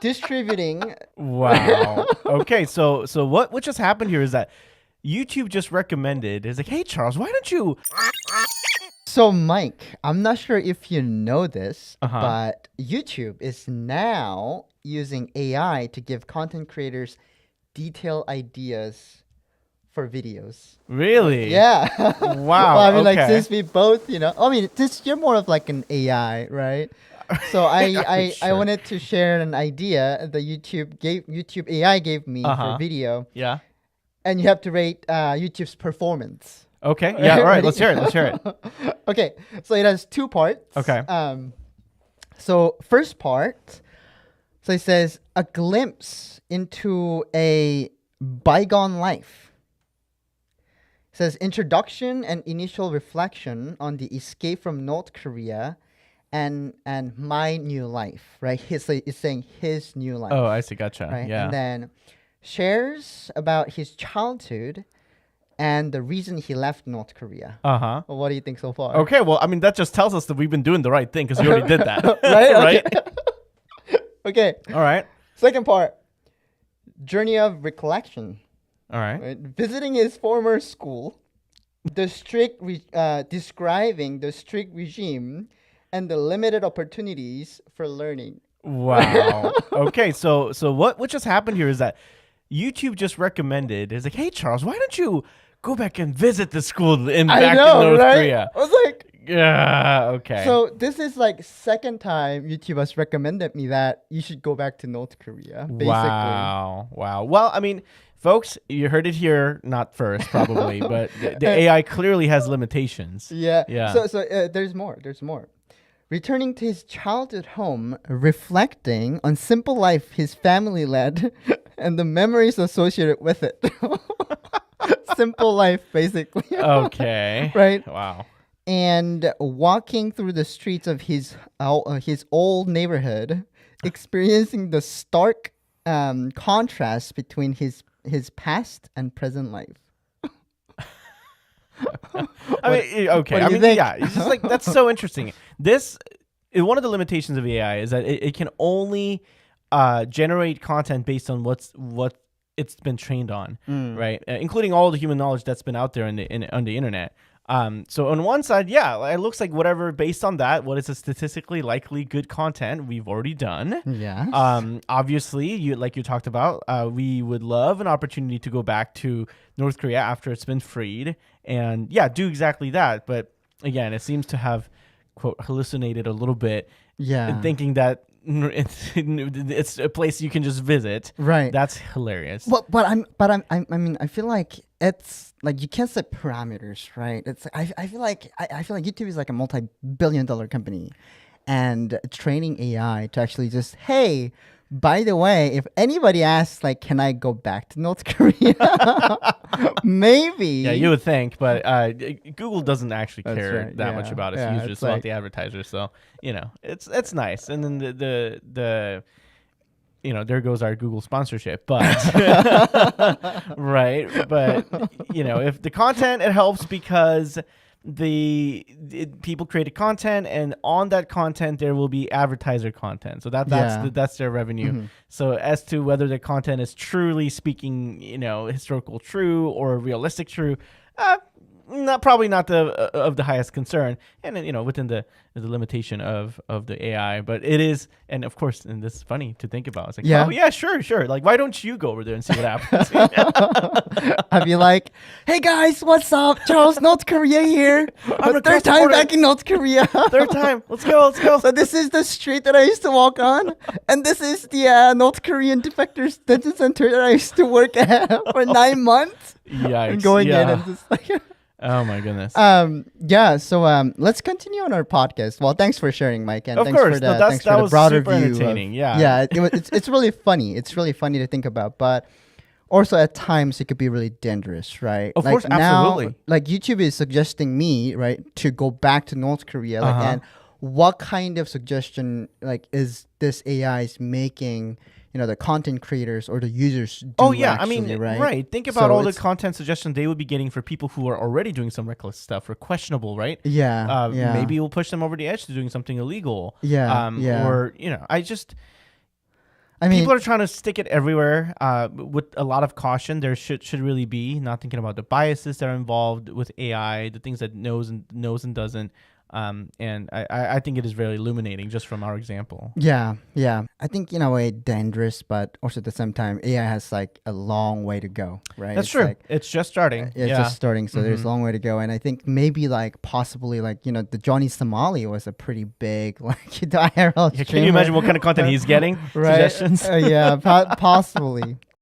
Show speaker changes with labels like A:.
A: distributing.
B: Wow. Okay, so what just happened here is that YouTube just recommended. It's like, hey Charles, why don't you?
A: So, Mike, I'm not sure if you know this,
B: Uh-huh.
A: but YouTube is now using AI to give content creators detailed ideas for videos.
B: Really?
A: Yeah.
B: Wow.
A: Well, I mean, like,
B: okay.
A: since we both, I mean, this you're more of like an AI, right? So I
B: Sure.
A: wanted to share an idea that YouTube AI gave me for video,
B: Yeah.
A: and you have to rate YouTube's performance.
B: Okay. Yeah. All right.
A: Ready?
B: Let's hear it. Let's hear it.
A: Okay, so it has two parts.
B: Okay.
A: So first part, so it says a glimpse into a bygone life. It says introduction and initial reflection on the escape from North Korea, and my new life. Right? It's saying his new life.
B: Oh, I see. Gotcha.
A: Right.
B: Yeah.
A: And then shares about his childhood and the reason he left North Korea.
B: Uh-huh.
A: Well, what do you think so far?
B: Okay. Well, I mean, that just tells us that we've been doing the right thing because you already did that.
A: Right?
B: Right.
A: Okay.
B: All right.
A: Second part, journey of recollection.
B: All right.
A: Right? Visiting his former school, describing the strict regime and the limited opportunities for learning.
B: Wow. Okay. So what just happened here is that YouTube just recommended. It's like, hey Charles, why don't you go back and visit the school in back in North Korea?
A: I was like,
B: Yeah. Okay.
A: so this is like second time YouTube has recommended me that you should go back to North Korea. Basically.
B: Wow. Well, I mean, folks, you heard it here, not first probably, but the AI clearly has limitations.
A: Yeah.
B: Yeah.
A: So there's more. There's more. Returning to his childhood home, reflecting on simple life his family led, and the memories associated with it. Simple life, basically.
B: Okay.
A: Right.
B: Wow.
A: And walking through the streets of his old neighborhood, experiencing the stark contrast between his past and present life.
B: I mean, okay.
A: what do
B: I
A: you
B: mean,
A: think?
B: yeah. It's just like that's so interesting. One of the limitations of AI is that it can only generate content based on what it's been trained on, right? Including all the human knowledge that's been out there on the internet. So on one side, yeah, it looks like whatever based on that, what is a statistically likely good content we've already done.
A: Yes.
B: Obviously, you talked about, we would love an opportunity to go back to North Korea after it's been freed, and yeah, do exactly that. But again, it seems to have quote hallucinated a little bit, in thinking that it's a place you can just visit.
A: Right.
B: That's hilarious.
A: But I mean, I feel like it's like you can't set parameters, right? It's I feel like YouTube is like a multi-billion-dollar company, and training AI to actually just, hey, by the way, if anybody asks, like, can I go back to North Korea? Maybe.
B: Yeah, you would think, but Google doesn't actually care that much about its
A: Yeah,
B: users,
A: it's
B: about
A: like-
B: the advertisers. So it's nice. And then the there goes our Google sponsorship, but right. But if the content, it helps because people created content, and on that content there will be advertiser content, so that's their revenue.
A: Mm-hmm.
B: So as to whether the content is truly speaking historical true or realistic true, probably not of the highest concern, and then within the limitation of the AI, but it is. And of course, and this is funny to think about, it's like,
A: Yeah.
B: oh yeah, sure, like why don't you go over there and see what happens?
A: I'd be like, hey guys, what's up? Charles, North Korea here.
B: I'm a
A: Third time
B: supporter.
A: back in North Korea.
B: Third time, let's go.
A: So this is the street that I used to walk on, and this is the North Korean defectors detention center that I used to work at for 9 months.
B: Yikes.
A: And going
B: yeah.
A: in and just like,
B: Oh my goodness.
A: yeah. So let's continue on our podcast. Well, thanks for sharing, Mike, and
B: Of
A: thanks
B: course.
A: for
B: No,
A: the
B: that's-
A: thanks
B: that
A: for the
B: was
A: broader
B: super
A: view.
B: entertaining, yeah.
A: Yeah. It's really funny. It's really funny to think about, but also at times it could be really dangerous, right?
B: Of
A: like
B: course, absolutely.
A: Now, like YouTube is suggesting me, right, to go back to North Korea, like, and what kind of suggestion like is this AI is making? The content creators or the users do.
B: Oh yeah,
A: actually,
B: I mean,
A: right?
B: Think about
A: So
B: all the
A: it's-
B: content suggestions they would be getting for people who are already doing some reckless stuff or questionable, right?
A: Yeah, yeah.
B: Maybe we'll push them over the edge to doing something illegal.
A: Yeah, yeah.
B: Or
A: I mean,
B: people are trying to stick it everywhere with a lot of caution. There should really be, not thinking about the biases that are involved with AI, the things that knows and doesn't. And I think it is very illuminating just from our example.
A: yeah. I think in a way dangerous, but also at the same time, AI has like a long way to go, right?
B: That's
A: It's
B: true.
A: like,
B: It's just starting.
A: it's just starting, so there's a long way to go. And I think maybe like possibly like, the Johnny Somali was a pretty big like IRL
B: Yeah,
A: streamer.
B: can you imagine what kind of content he's getting?
A: Right?
B: Suggestions.
A: Yeah, possibly.